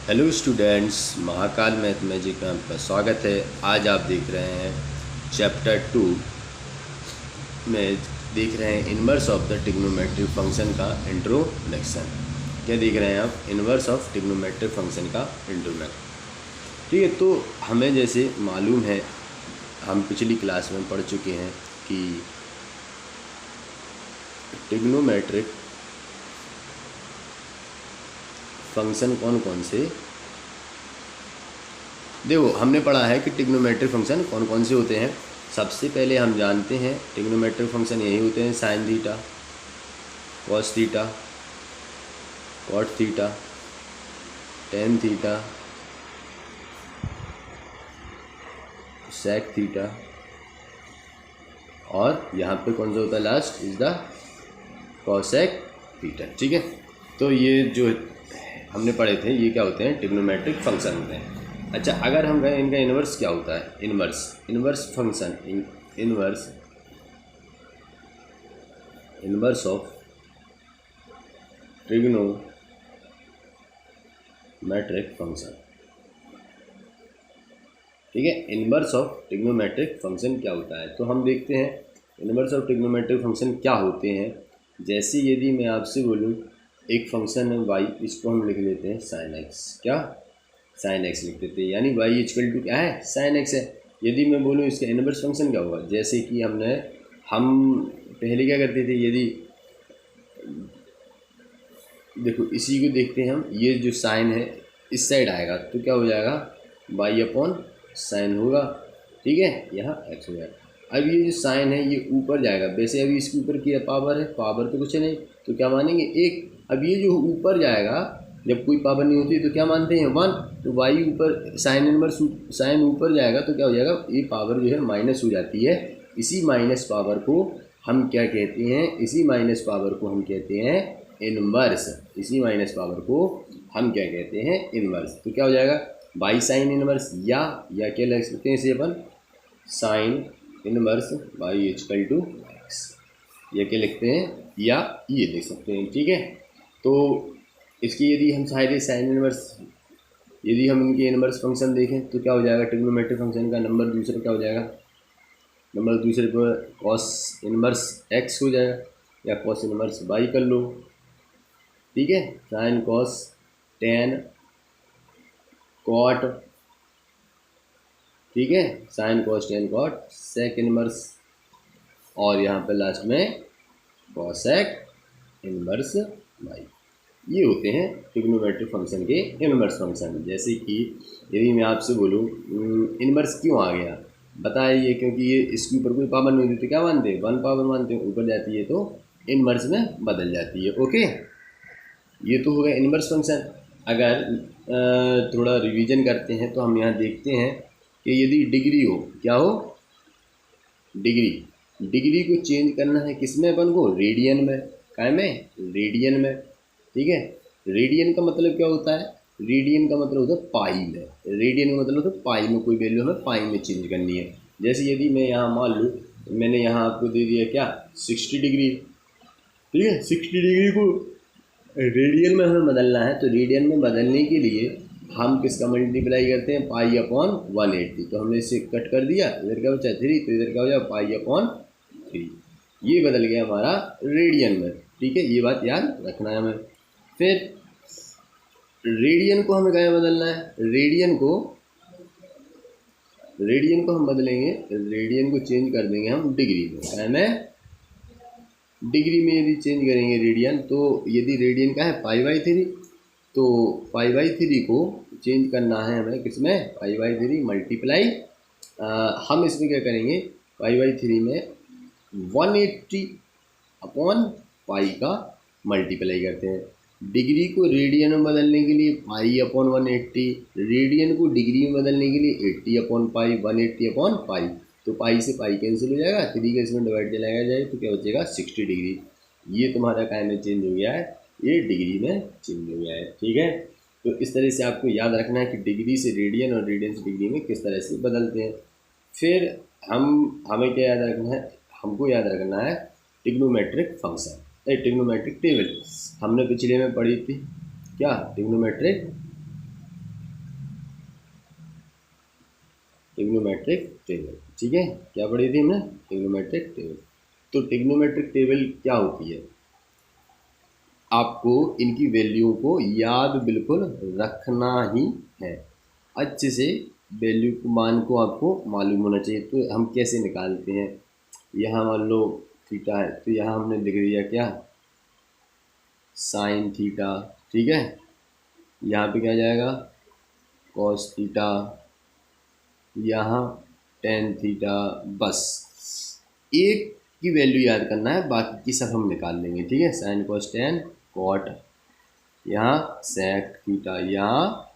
Hello students, Mahakal math magic में आपका स्वागत है। आज आप देख रहे हैं चैप्टर 2 में देख रहे हैं inverse of the trigonometric function का इंट्रोडक्शन। क्या देख रहे हैं आप? इन्वर्स ऑफ ट्रिग्नोमेट्रिक फंक्शन का इंट्रोडक्शन। ठीक है, तो हमें जैसे मालूम है, हम पिछली क्लास में पढ़ चुके हैं कि ट्रिग्नोमेट्रिक फंक्शन कौन कौन से, देखो हमने पढ़ा है कि ट्रिग्नोमेट्रिक फंक्शन कौन कौन से होते हैं। सबसे पहले हम जानते हैं ट्रिग्नोमेट्रिक फंक्शन यही होते हैं: sine theta, cos theta, cot theta, tan theta, sec theta, और यहाँ पे कौन सा होता है last, is the cosec theta. ठीक है, तो ये जो हमने पढ़े थे ये क्या होते हैं? ट्रिग्नोमेट्रिक फंक्शन होते हैं। अच्छा, अगर हम कहें इनका इन्वर्स क्या होता है? Inverse function, inverse of trigonometric function. ठीक है, इन्वर्स ऑफ ट्रिग्नोमेट्रिक फंक्शन क्या होता है? तो हम देखते हैं इन्वर्स ऑफ ट्रिग्नोमेट्रिक फंक्शन क्या होते हैं। जैसे यदि मैं आपसे बोलूँ एक फंक्शन है y, इसको हम लिख लेते हैं साइन एक्स। क्या? साइन एक्स लिख देते हैं, यानी y इक्वल टू क्या है? साइन एक्स है। यदि मैं बोलूँ इसका इन्वर्स फंक्शन क्या होगा, जैसे कि हम पहले क्या करते थे, यदि देखो इसी को देखते हैं हम, ये जो साइन है इस साइड आएगा तो क्या हो जाएगा? y अपॉन साइन होगा। ठीक है, यहाँ x हो जाएगा। अब ये जो साइन है ये ऊपर जाएगा, वैसे अभी इसके ऊपर की पावर है, पावर तो कुछ नहीं, तो क्या मानेंगे? एक। अब ये जो ऊपर जाएगा, जब कोई पावर नहीं होती तो क्या मानते हैं? 1। तो y ऊपर, साइन इनवर्स साइन ऊपर जाएगा तो क्या हो जाएगा? ये पावर जो है माइनस हो जाती है। इसी माइनस पावर को हम क्या कहते हैं? इसी माइनस पावर को हम कहते हैं इनवर्स। इसी माइनस पावर को हम क्या कहते हैं? इनवर्स। तो क्या हो जाएगा? बाई साइन इनवर्स, या क्या लिख सकते हैं इसे अपन? Sine inverse y equal to x, ये क्या लिखते हैं? या ये लिख सकते हैं। ठीक है, तो इसकी यदि हम सारे साइन इनवर्स, यदि हम इनके इनवर्स फंक्शन देखें तो क्या हो जाएगा? ट्रिग्नोमेट्रिक फंक्शन का नंबर दूसरा क्या हो जाएगा? नंबर दूसरे पर कॉस इनवर्स एक्स हो जाएगा, या कॉस इनवर्स वाई कर लो। ठीक है, साइन कॉस टेन कॉट, ठीक है, sine cos tan cot sec inverse, और यहाँ पे लास्ट में कॉसेक इनवर्स वाई। ये होते हैं ट्रिग्नोमेट्रिक फंक्शन के इनवर्स फंक्शन। जैसे कि यदि मैं आपसे बोलूँ इनवर्स क्यों आ गया, बताइए? क्योंकि ये इसके ऊपर कोई पावर नहीं होती तो क्या मानते हैं? 1 पावर मानते हैं। ऊपर जाती है तो इनवर्स में बदल जाती है। ओके, ये तो हो गया इनवर्स फंक्शन। अगर थोड़ा रिवीजन करते हैं तो हम यहाँ देखते हैं कि यदि डिग्री हो, क्या हो? डिग्री को चेंज करना है किस में अपन को? रेडियन में। काय में? रेडियन में। ठीक है, रेडियन का मतलब क्या होता है? रेडियन का मतलब होता है पाई में। रेडियन का मतलब होता है पाई में, कोई वैल्यू हमें पाई में चेंज करनी है। जैसे यदि मैं यहाँ मान लूँ, मैंने यहाँ आपको दे दिया क्या? 60 डिग्री। ठीक है, 60 डिग्री को रेडियन में हमें बदलना है, तो रेडियन में बदलने के लिए हम किसका मल्टीप्लाई करते हैं? Pi upon 180। तो हमने इसे कट कर दिया, इधर क्या बचा? 3, तो इधर क्या हो जाएगा? Pi upon 3। ये बदल गया हमारा रेडियन में। ठीक है, ये बात याद रखना है हमें। फिर रेडियन को हमें क्या बदलना है? रेडियन को हम बदलेंगे, रेडियन को चेंज कर देंगे हम डिग्री में। क्या में? डिग्री में यदि चेंज करेंगे रेडियन, तो यदि रेडियन का है पाई/3, तो पाई/3 को चेंज करना है हमें किसमें? पाई/3 मल्टीप्लाई, हम इसमें क्या करेंगे? पाई/3 में 180 अपॉन पाई का मल्टीप्लाई करते हैं। डिग्री को रेडियन में बदलने के लिए पाई अपॉन 180, रेडियन को डिग्री में बदलने के लिए 80 अपॉन पाई, 180 अपॉन पाई। तो पाई से पाई कैंसिल हो जाएगा, 3 का इसमें डिवाइड चलाया जाए तो क्या बचेगा? 60 डिग्री। ये तुम्हारा काय में चेंज हो गया है? ये डिग्री में चेंज हो गया है। ठीक है, तो इस तरह से आपको याद रखना है कि डिग्री से रेडियन और रेडियन से डिग्री में किस तरह से बदलते हैं। फिर हमें क्या याद रखना है? हमको याद रखना है ट्रिग्नोमेट्रिक फंक्शन, ट्रिग्नोमेट्रिक टेबल। हमने पिछले में पढ़ी थी क्या? Trigonometric trigonometric table. ठीक है, क्या पढ़ी थी हमने? Trigonometric table. तो ट्रिग्नोमेट्रिक टेबल क्या होती है? आपको इनकी वैल्यू को याद बिल्कुल रखना ही है, अच्छे से वैल्यू को, मान को आपको मालूम होना चाहिए। तो हम कैसे निकालते हैं? यहाँ मान लो थीटा है, तो यहाँ हमने लिख दिया क्या? Sine theta. ठीक है, यहाँ पे क्या जाएगा? कॉस थीटा, यहाँ टेन थीटा। बस एक की वैल्यू याद करना है, बाकी की सब हम निकाल लेंगे। ठीक है, साइन कॉस टेन कॉट, यहाँ सेक थीटा, यहाँ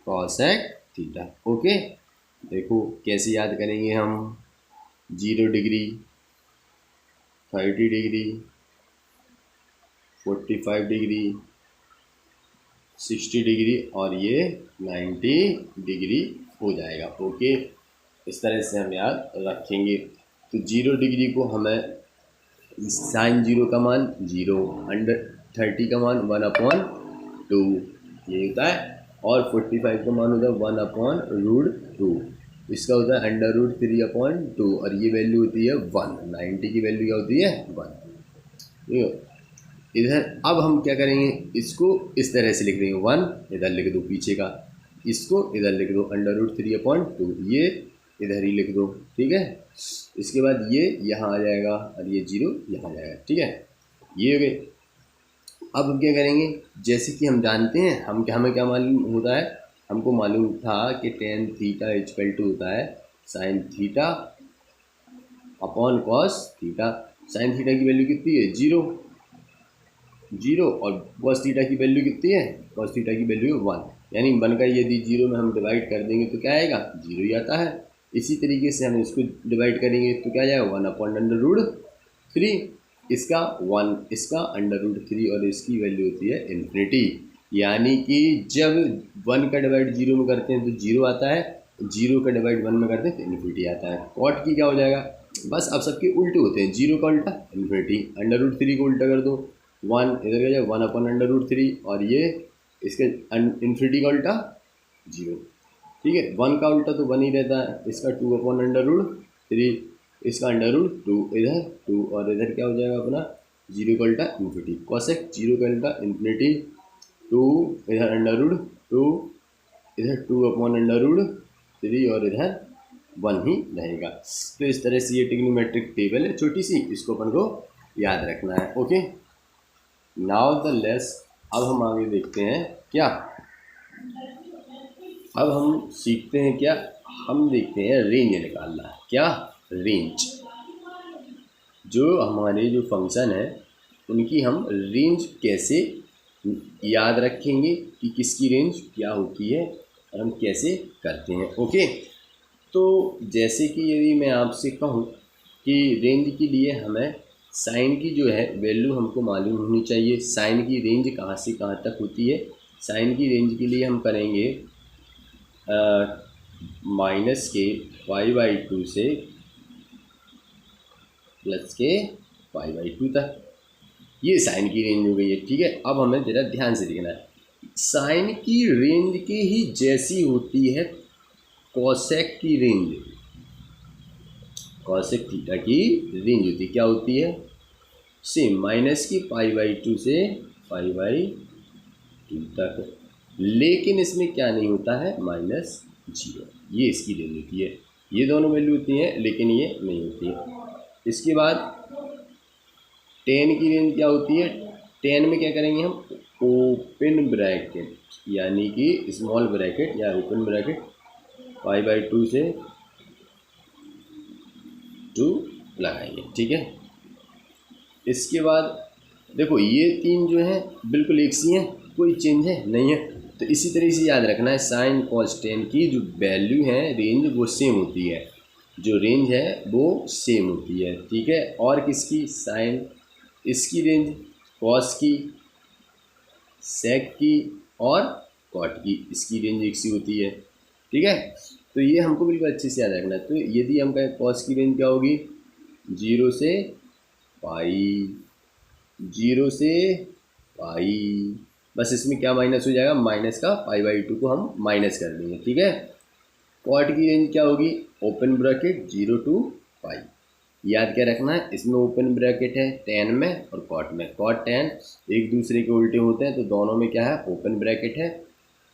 कॉसेक थीटा। ओके, देखो कैसे याद करेंगे हम? 0 डिग्री, 30 डिग्री, 45 डिग्री, 60 डिग्री और ये 90 डिग्री हो जाएगा। ओके, इस तरह से हम याद रखेंगे। तो 0 डिग्री को हमें साइन 0 का मान 0, अंडर 30 का मान 1/2 ये होता है, और 45 का मान होता है 1/√2, इसका होता है √3/2, और ये वैल्यू होती है 1। 90 की वैल्यू क्या होती है? 1। ठीक है, इधर अब हम क्या करेंगे? इसको इस तरह से लिख देंगे, 1 इधर लिख दो पीछे का, इसको इधर लिख दो √3/2, ये इधर ही लिख दो। ठीक है, इसके बाद ये यहाँ आ जाएगा और ये 0 यहाँ आ जाएगा। ठीक है, ये हो गए। अब हम क्या करेंगे? जैसे कि हम जानते हैं, हमें क्या मालूम होता है? हमको मालूम था कि टेन थीटा इक्वल टू होता है sine theta upon cos theta. Sine theta की वैल्यू कितनी है? 0, और कॉस थीटा की वैल्यू कितनी है? कॉस थीटा की वैल्यू 1, यानी 1 का यदि 0 में हम डिवाइड कर देंगे तो क्या आएगा? 0 ही आता है। इसी तरीके से हम इसको डिवाइड करेंगे तो क्या जाएगा? 1/√3, इसका 1, इसका √3, और इसकी वैल्यू होती है इन्फिनिटी। यानी कि जब 1 का डिवाइड 0 में करते हैं तो 0 आता है, 0 का डिवाइड 1 में करते हैं तो इन्फिनिटी आता है। कॉट की क्या हो जाएगा? बस अब सबके उल्टे होते हैं, 0 का उल्टा इन्फिनिटी, √3 को उल्टा कर दो 1, इधर क्या जाए 1/√3, और ये इसके इन्फिनिटी का उल्टा 0। ठीक है, 1 का उल्टा तो 1 ही रहता है, इसका 2/√3, इसका √2, इधर 2, और इधर क्या हो जाएगा अपना? 0 का उल्टा इन्फिनिटी, कॉसेक 0 का उल्टा इन्फिनिटी 2, इधर √2, इधर 2/√3, और इधर 1 ही रहेगा। तो इस तरह से ये ट्रिग्नोमेट्रिक टेबल है छोटी सी, इसको अपन को याद रखना है। Okay, now the less. अब हम आगे देखते हैं क्या? अब हम सीखते हैं क्या? हम देखते हैं रेंज निकालना है। क्या? रेंज। जो हमारे जो फंक्शन है उनकी हम रेंज कैसे याद रखेंगे कि किसकी रेंज क्या होती है और हम कैसे करते हैं। ओके, तो जैसे कि यदि मैं आपसे कहूँ कि रेंज के लिए हमें साइन की जो है वैल्यू हमको मालूम होनी चाहिए। साइन की रेंज कहाँ से कहाँ तक होती है? साइन की रेंज के लिए हम करेंगे माइनस के π/2 से प्लस के π/2 तक, ये साइन की रेंज हो गई है। ठीक है, अब हमें ज़रा ध्यान से देखना है, साइन की रेंज के ही जैसी होती है कॉसेक की रेंज। कॉसेक थीटा की रेंज होती क्या होती है? सेम, माइनस की π/2 से π/2 तक, लेकिन इसमें क्या नहीं होता है? -0, ये इसकी रेंज होती है। ये दोनों वैल्यू होती हैं लेकिन ये नहीं होती है। इसके बाद टेन की रेंज क्या होती है? टेन में क्या करेंगे हम? ओपन ब्रैकेट, यानी कि स्मॉल ब्रैकेट या ओपन ब्रैकेट π/2 से 2 लगाएंगे। ठीक है, इसके बाद देखो ये तीन जो है बिल्कुल एक सी हैं, कोई चेंज है नहीं है। तो इसी तरह से याद रखना है, साइन कॉस टेन की जो वैल्यू है रेंज वो सेम होती है, जो रेंज है वो सेम होती है। ठीक है, और किसकी? साइन, इसकी रेंज, कॉस की, सेक की और कॉट की, इसकी रेंज एक सी होती है। ठीक है, तो ये हमको बिल्कुल अच्छे से याद रखना है। तो यदि हम कहें कॉस की रेंज क्या होगी? 0 से पाई, 0 से पाई, बस इसमें क्या माइनस हो जाएगा? माइनस का π/2 को हम माइनस कर देंगे। ठीक है, कॉट की रेंज क्या होगी, ओपन ब्रैकेट 0 to पाई। याद क्या रखना है, इसमें ओपन ब्रैकेट है टेन में और कॉट में, कॉट टेन एक दूसरे के उल्टे होते हैं तो दोनों में क्या है, ओपन ब्रैकेट है।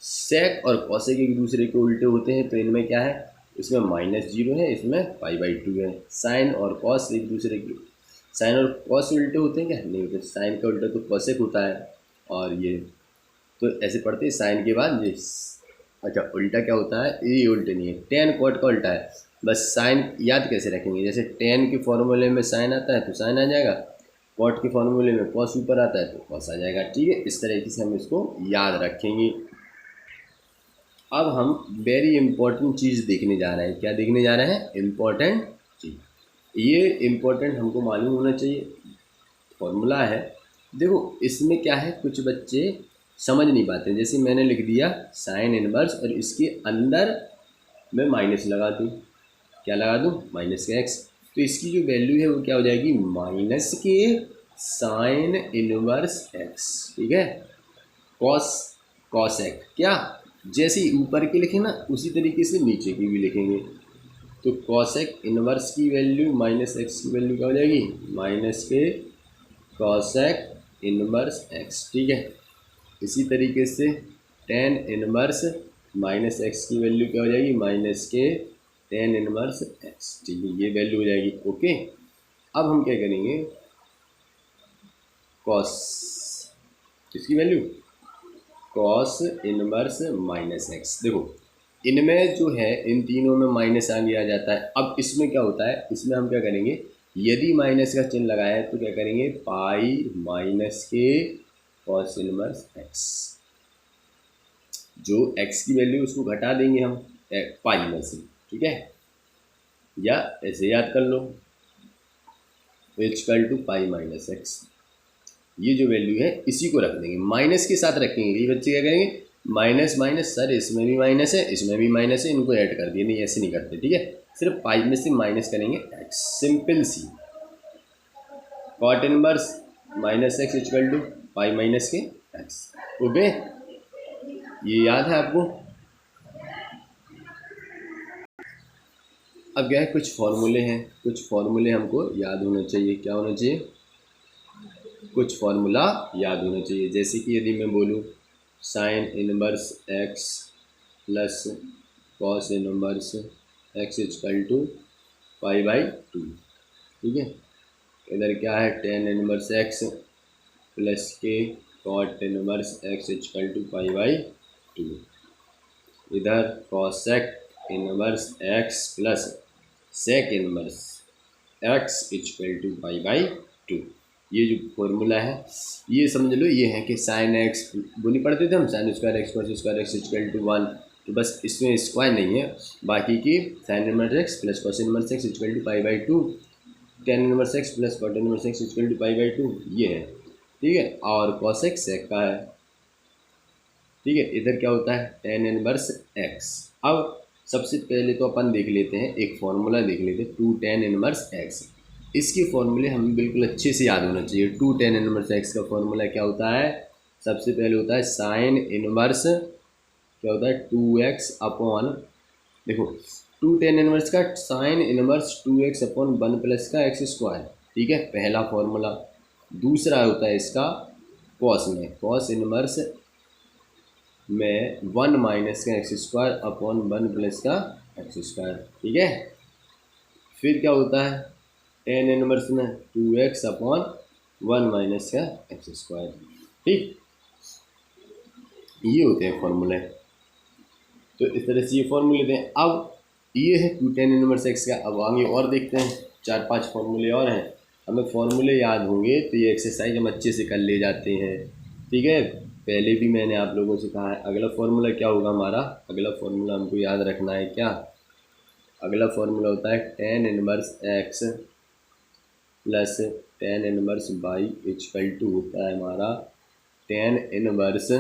सेक और कॉसेक एक दूसरे के उल्टे होते हैं तो इनमें क्या है, इसमें -0 है, इसमें पाई/2 है। साइन और कॉस एक दूसरे के, साइन और कॉस उल्टे होते हैं क्या, नहीं होते, साइन का उल्टा तो कॉसेक होता है। और ये तो ऐसे पढ़ते हैं साइन के बाद ये, अच्छा उल्टा क्या होता है, ये उल्टे नहीं है, टेन कॉट का उल्टा है। बस साइन याद कैसे रखेंगे, जैसे टेन के फॉर्मूले में साइन आता है तो साइन आ जाएगा, कॉट के फॉर्मूले में कॉस ऊपर आता है तो कॉस आ जाएगा। ठीक है, इस तरीके से हम इसको याद रखेंगे। अब हम वेरी इंपॉर्टेंट चीज़ देखने जा रहे हैं। क्या देखने जा रहे हैं, इम्पॉर्टेंट चीज़। ये इम्पोर्टेंट हमको मालूम होना चाहिए, फॉर्मूला है। देखो इसमें क्या है, कुछ बच्चे समझ नहीं पाते, जैसे मैंने लिख दिया साइन इनवर्स और इसके अंदर मैं माइनस लगा दूँ, क्या लगा दूँ, माइनस का एक्स, तो इसकी जो वैल्यू है वो क्या हो जाएगी, माइनस के साइन इनवर्स एक्स। ठीक है, कॉस कॉसेक, क्या जैसे ही ऊपर के लिखे ना उसी तरीके से नीचे की भी लिखेंगे। तो कॉसेक इनवर्स की वैल्यू माइनस एक्स की वैल्यू क्या हो जाएगी, माइनस के कॉसेक इनवर्स एक्स। ठीक है, इसी तरीके से टेन इनवर्स माइनस एक्स की वैल्यू क्या हो जाएगी, माइनस के टेन इनवर्स एक्स। ठीक है, ये वैल्यू हो जाएगी। ओके, अब हम क्या करेंगे, कॉस, इसकी value cos inverse minus x. देखो इनमें जो है, इन तीनों में माइनस आगे आ जाता है। अब इसमें क्या होता है, इसमें हम क्या करेंगे, यदि माइनस का चिन्ह लगाया है तो क्या करेंगे, पाई माइनस के कॉस इनवर्स एक्स, जो एक्स की वैल्यू उसको घटा देंगे हम पाई में से। ठीक है, या ऐसे याद कर लो, equal to pi minus x, ये जो वैल्यू है इसी को रख देंगे, माइनस के साथ रखेंगे। ये बच्चे क्या करेंगे, माइनस माइनस, सर इसमें भी माइनस है इसमें भी माइनस है, इनको ऐड कर दिए, नहीं ऐसे नहीं करते। ठीक है, सिर्फ पाई में से माइनस करेंगे एक्स, सिंपल सी। Cot inverse minus x equal to pi minus के एक्स। ओके, ये याद है आपको। अब क्या है, कुछ फॉर्मूले हैं, कुछ फॉर्मूले हमको याद होना चाहिए। क्या होना चाहिए, कुछ फॉर्मूला याद होना चाहिए। जैसे कि यदि मैं बोलूँ sine inverse x plus cos inverse x equal to पाई/2। ठीक है, इधर क्या है, टेन इनवर्स एक्स प्लस के cot inverse x equal to पाई/2। इधर cosec inverse x plus sec inverse x equal to पाई/2। ये जो फॉर्मूला है ये समझ लो, ये है कि साइन एक्स वो नहीं पढ़ते थे हम, sine square x cos square x equal to 1, तो बस इसमें स्क्वायर नहीं है, बाकी की sine inverse x plus cos inverse x equal to पाई/2, tan inverse x plus cot inverse x equal to पाई/2, ये है। ठीक है, और कॉसेक सेक का है। ठीक है, इधर क्या होता है, टेन इनवर्स एक्स। अब सबसे पहले तो अपन देख लेते हैं, एक फॉर्मूला देख लेते हैं, टू टेन इनवर्स एक्स। इसके फॉर्मूले हमें बिल्कुल अच्छे से याद होना चाहिए। टू टेन इनवर्स एक्स का फॉर्मूला क्या होता है, सबसे पहले होता है साइन इनवर्स, क्या होता है, 2x अपॉन, देखो टू टेन इनवर्स का sine inverse 2x upon 1 plus का एक्स स्क्वायर। ठीक है, पहला फॉर्मूला। दूसरा होता है इसका कॉस में, कॉस इनवर्स में 1 माइनस का एक्स स्क्वायर अपॉन 1 प्लस का एक्स स्क्वायर। ठीक है, फिर क्या होता है, टेन इनवर्स में 2x अपॉन 1 माइनस का एक्स स्क्वायर। ठीक, ये होते हैं फॉर्मूले। तो इस तरह से ये फॉर्मूले दें। अब ये है टू टेन इनवर्स एक्स का। अब आगे और देखते हैं, 4-5 फॉर्मूले और हैं। हमें फॉर्मूले याद होंगे तो ये एक्सरसाइज हम अच्छे से कर ले जाते हैं। ठीक है, पहले भी मैंने आप लोगों से कहा है। अगला फॉर्मूला क्या होगा हमारा, अगला फॉर्मूला हमको याद रखना है। क्या अगला फॉर्मूला होता है, tan inverse x plus tan inverse y equal to होता है हमारा tan inverse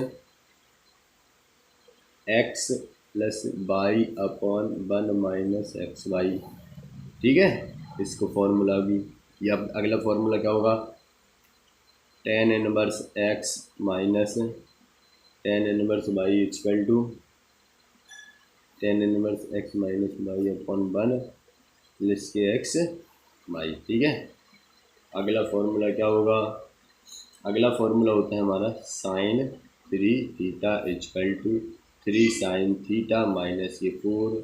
x plus y upon 1 minus x y. ठीक है, इसको फॉर्मूला भी, या अगला फॉर्मूला क्या होगा, tan inverse x minus tan inverse y equal to tan inverse x minus y upon 1 plus के एक्स वाई। ठीक है, अगला फॉर्मूला क्या होगा? अगला फॉर्मूला होता है हमारा sine 3 theta equal to 3 sine theta minus ये 4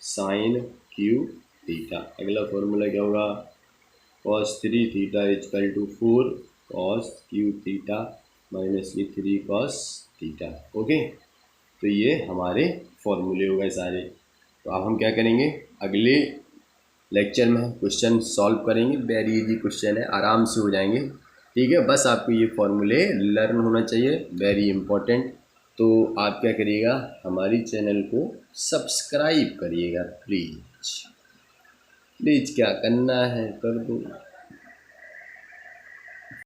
साइन क्यू थीटा। अगला फॉर्मूला क्या होगा? Cos 3 theta equal to 4 cos cube theta minus ये 3 कॉस थीटा। ओके, तो ये हमारे फॉर्मूले हो गए सारे। तो अब हम क्या करेंगे, अगले लेक्चर में हम क्वेश्चन सॉल्व करेंगे। वेरी इजी क्वेश्चन है, आराम से हो जाएंगे। ठीक है, बस आपको ये फॉर्मूले लर्न होना चाहिए, वेरी इंपॉर्टेंट। तो आप क्या करिएगा, हमारी चैनल को सब्सक्राइब करिएगा प्लीज। प्लीज क्या करना है कर दो।